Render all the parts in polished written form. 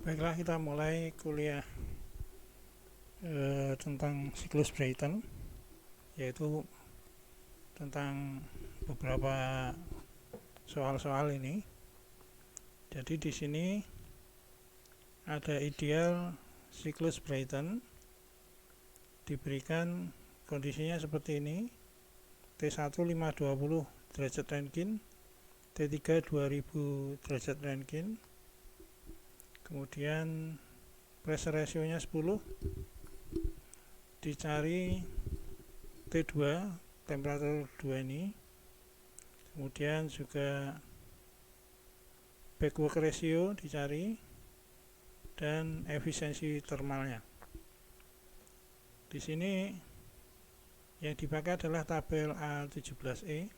Baiklah, kita mulai kuliah tentang siklus Brayton, yaitu tentang beberapa soal-soal ini. Jadi di sini ada ideal siklus Brayton, diberikan kondisinya seperti ini: T1 520 derajat Röntgen, T3 2000 derajat Röntgen, kemudian pressure ratio-nya 10, dicari T2 temperatur 2 ini, kemudian juga backwork ratio dicari, dan efisiensi termalnya. Di sini yang dipakai adalah tabel A17E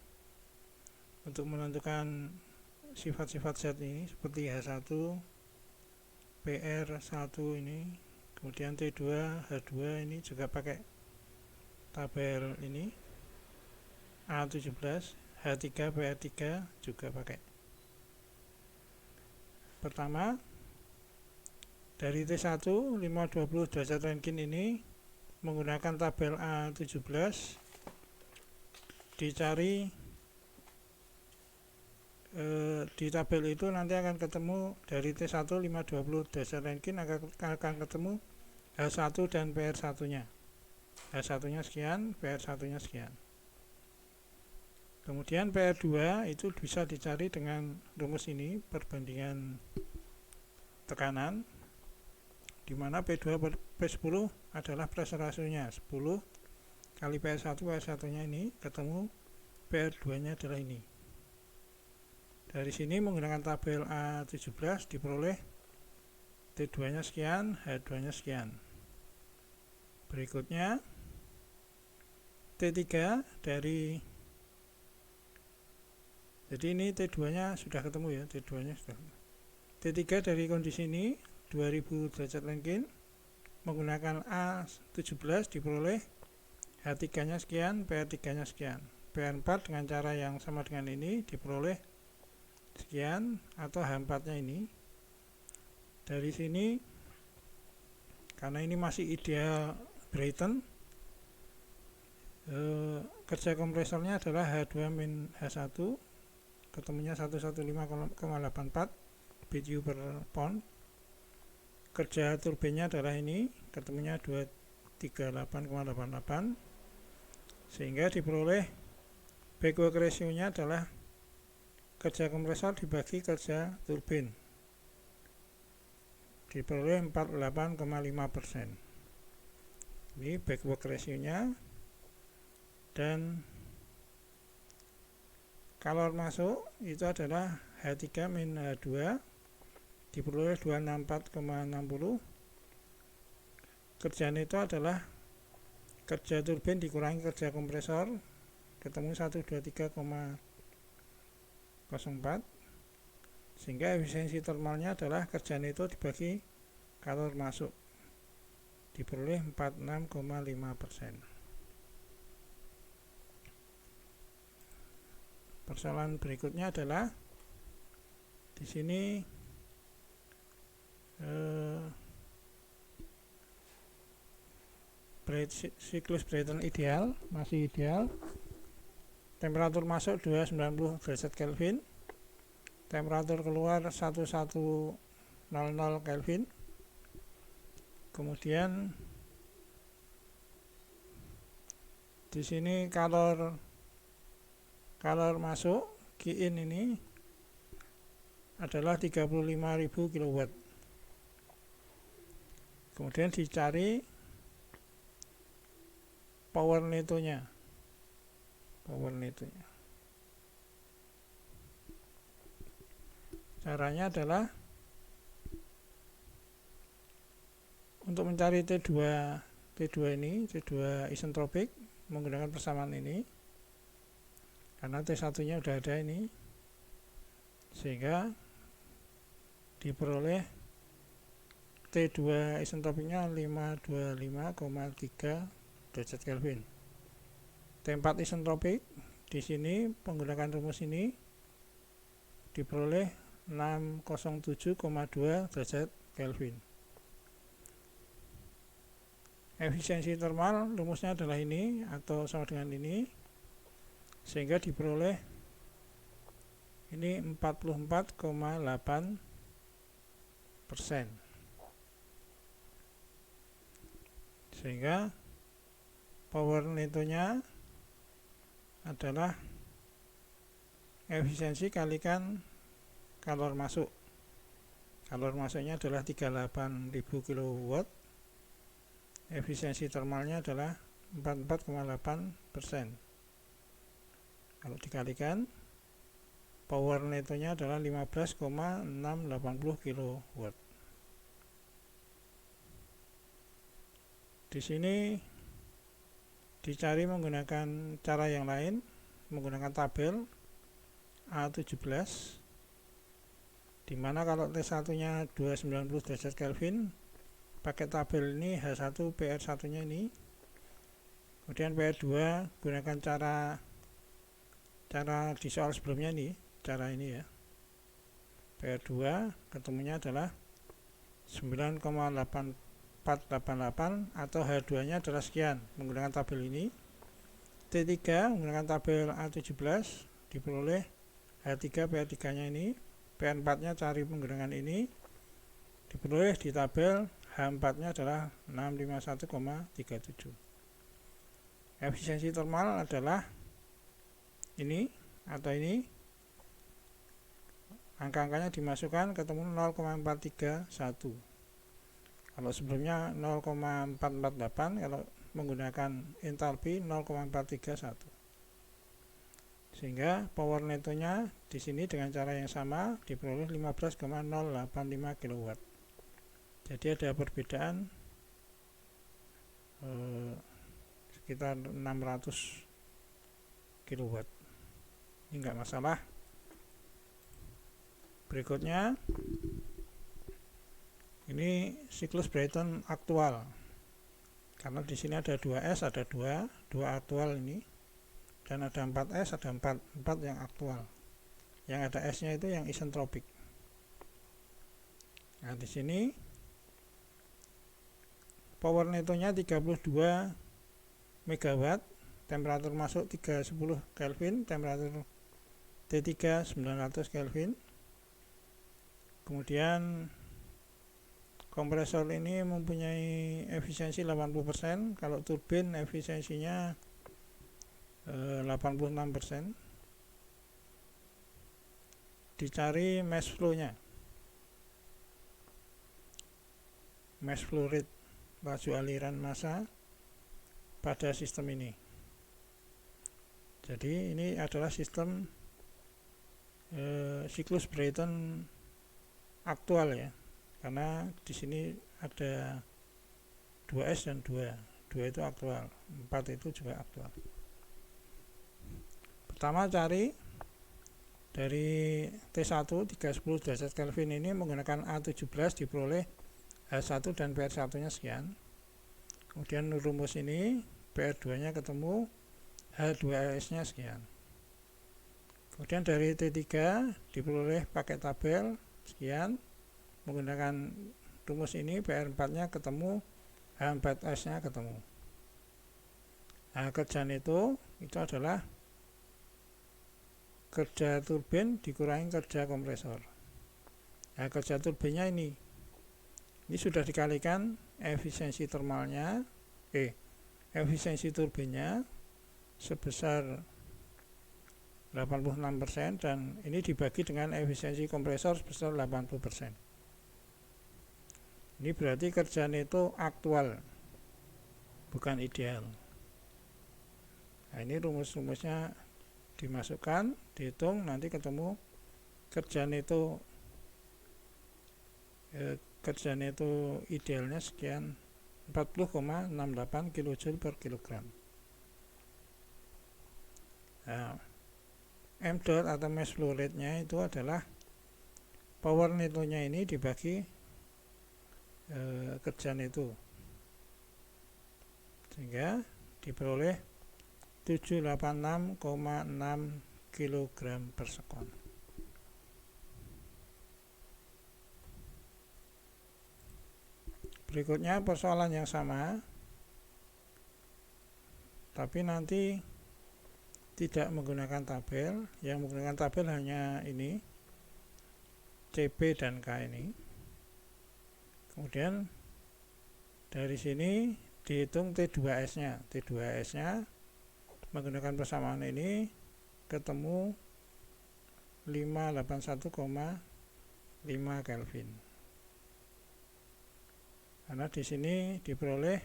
untuk menentukan sifat-sifat zat ini seperti H1, PR1 ini, kemudian T2, H2 ini juga pakai tabel ini, A17, H3, PR3 juga pakai. Pertama, dari T1 520 derajat Röntgen ini menggunakan tabel A17, dicari di tabel itu nanti akan ketemu dari T1 520 derajat Röntgen akan ketemu H1 dan PR1 nya. H1 nya sekian, PR1 nya sekian. Kemudian PR2 itu bisa dicari dengan rumus ini, perbandingan tekanan, di mana P2 per P10 adalah pressure ratio-nya 10 kali PR1, PR1 nya ini ketemu PR2 nya adalah ini. Dari sini menggunakan tabel A17 diperoleh T2 nya sekian, H2 nya sekian. Berikutnya T3 dari, jadi ini T2 nya sudah ketemu ya, T2 nya sudah. T3 dari kondisi ini 2000 derajat Röntgen menggunakan A17 diperoleh H3 nya sekian, PR3 nya sekian. PR4 dengan cara yang sama dengan ini diperoleh sekian, atau H4 nya ini. Dari sini, karena ini masih ideal Brayton, kerja kompresornya adalah H2 min H1, ketemunya 115,84 BTU per pound. Kerja turbinnya adalah ini, ketemunya 238,88, sehingga diperoleh backwork ratio nya adalah kerja kompresor dibagi kerja turbin, diperoleh 48,5%. Ini backwork ratio nya. Dan kalor masuk itu adalah H3 min H2 diperoleh 264,60. Kerjaan itu adalah kerja turbin dikurangi kerja kompresor, ketemu 123,04, sehingga efisiensi termalnya adalah kerjaan itu dibagi kalor masuk, diperoleh 46,5%. Persoalan berikutnya adalah di sini siklus Brayton ideal, masih ideal. Temperatur masuk 290 derajat Kelvin, temperatur keluar 1100 Kelvin. Kemudian di sini kalor masuk Qin ini adalah 35.000 kW. Kemudian dicari power netonya. Caranya adalah untuk mencari T2 ini, T2 isentropik, menggunakan persamaan ini, karena T1 nya sudah ada ini, sehingga diperoleh T2 isentropiknya 525,3 derajat Kelvin. T4 isentropik di sini menggunakan rumus ini diperoleh 607,2 derajat Kelvin. Efisiensi termal rumusnya adalah ini atau sama dengan ini, sehingga diperoleh ini 44,8%. Sehingga power netonya adalah efisiensi kalikan kalor masuk. Kalor masuknya adalah 38.000 kW. Efisiensi termalnya adalah 44,8%. Kalau dikalikan, power netonya adalah 15,680 kW. Di sini dicari menggunakan cara yang lain, menggunakan tabel A17, dimana kalau T1 nya 290 derajat Kelvin, pakai tabel ini H1 PR1 nya ini, kemudian PR2 gunakan cara di soal sebelumnya nih, cara ini ya, PR2 ketemunya adalah 9,8488 atau H2 nya adalah sekian menggunakan tabel ini. T3 menggunakan tabel A17 diperoleh H3 PR3 nya ini, PR4 nya cari menggunakan ini, diperoleh di tabel H4 nya adalah 651,37. Efisiensi termal adalah ini atau ini, angka-angkanya dimasukkan ketemu 0,431. Kalau sebelumnya 0,448, kalau menggunakan entalpi 0,431. Sehingga power netonya di sini dengan cara yang sama diperoleh 15,085 kW. Jadi ada perbedaan sekitar 600 kW. Ini enggak masalah. Berikutnya ini siklus Brayton aktual. Karena di sini ada 2S, ada 2 aktual ini. Dan ada 4S, ada 4 yang aktual. Yang ada S-nya itu yang isentropik. Nah, di sini power netonya 32 MW, temperatur masuk 310 Kelvin, temperatur T3 900 Kelvin. Kemudian kompresor ini mempunyai efisiensi 80%, kalau turbin efisiensinya 86%. Dicari mass flow-nya, mass flow rate, laju aliran massa pada sistem ini. Jadi ini adalah sistem siklus Brayton aktual ya, karena di sini ada 2S dan 2 itu aktual, 4 itu juga aktual. Pertama cari dari T1 310 derajat Kelvin ini menggunakan A17 diperoleh H1 dan PR1 nya sekian. Kemudian rumus ini PR2 nya ketemu H2S nya sekian. Kemudian dari T3 diperoleh pakai tabel sekian, menggunakan rumus ini PR4 nya ketemu, H4S nya ketemu. Nah, kerja itu adalah kerja turbin dikurangi kerja kompresor. Nah, kerja turbinnya ini sudah dikalikan efisiensi termalnya, efisiensi turbinnya sebesar 86% dan ini dibagi dengan efisiensi kompresor sebesar 80%. Ini berarti kerja neto aktual, bukan ideal. Nah, ini rumus-rumusnya dimasukkan, dihitung, nanti ketemu kerja neto idealnya sekian, 40,68 kJ per kilogram. Nah, M dot atau mass flow rate nya itu adalah power netonya ini dibagi kerja neto, sehingga diperoleh 786,6 kg per sekon. Berikutnya persoalan yang sama, tapi nanti tidak menggunakan tabel. Yang menggunakan tabel hanya ini, CP dan K ini. Kemudian dari sini dihitung T2S-nya. T2S-nya menggunakan persamaan ini ketemu 581,5 Kelvin. Karena di sini diperoleh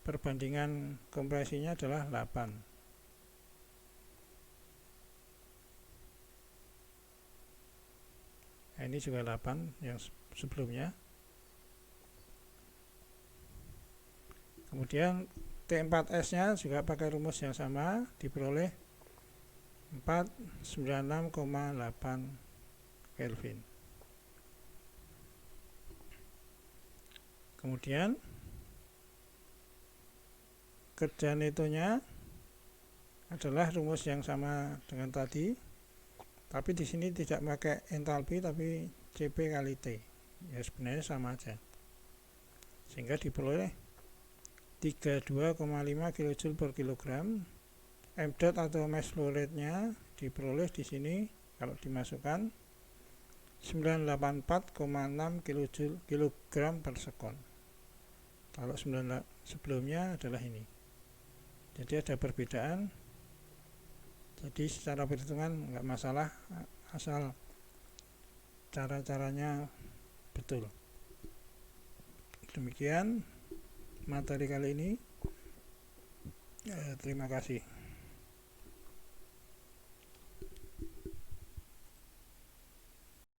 perbandingan kompresinya adalah 8. Nah, ini juga 8 yang sebelumnya. Kemudian T4S-nya juga pakai rumus yang sama, diperoleh 496,8 Kelvin. Kemudian kerja netonya adalah rumus yang sama dengan tadi, tapi di sini tidak pakai entalpi tapi CP kali T. Ya sebenarnya sama aja. Sehingga diperoleh 32,5 kJ per kilogram. M.dot atau mass flow rate-nya diperoleh di sini kalau dimasukkan 984,6 kg per sekon. Kalau sebelumnya adalah ini. Jadi ada perbedaan. Jadi secara perhitungan nggak masalah, asal cara-caranya betul. Demikian materi kali ini. Terima kasih.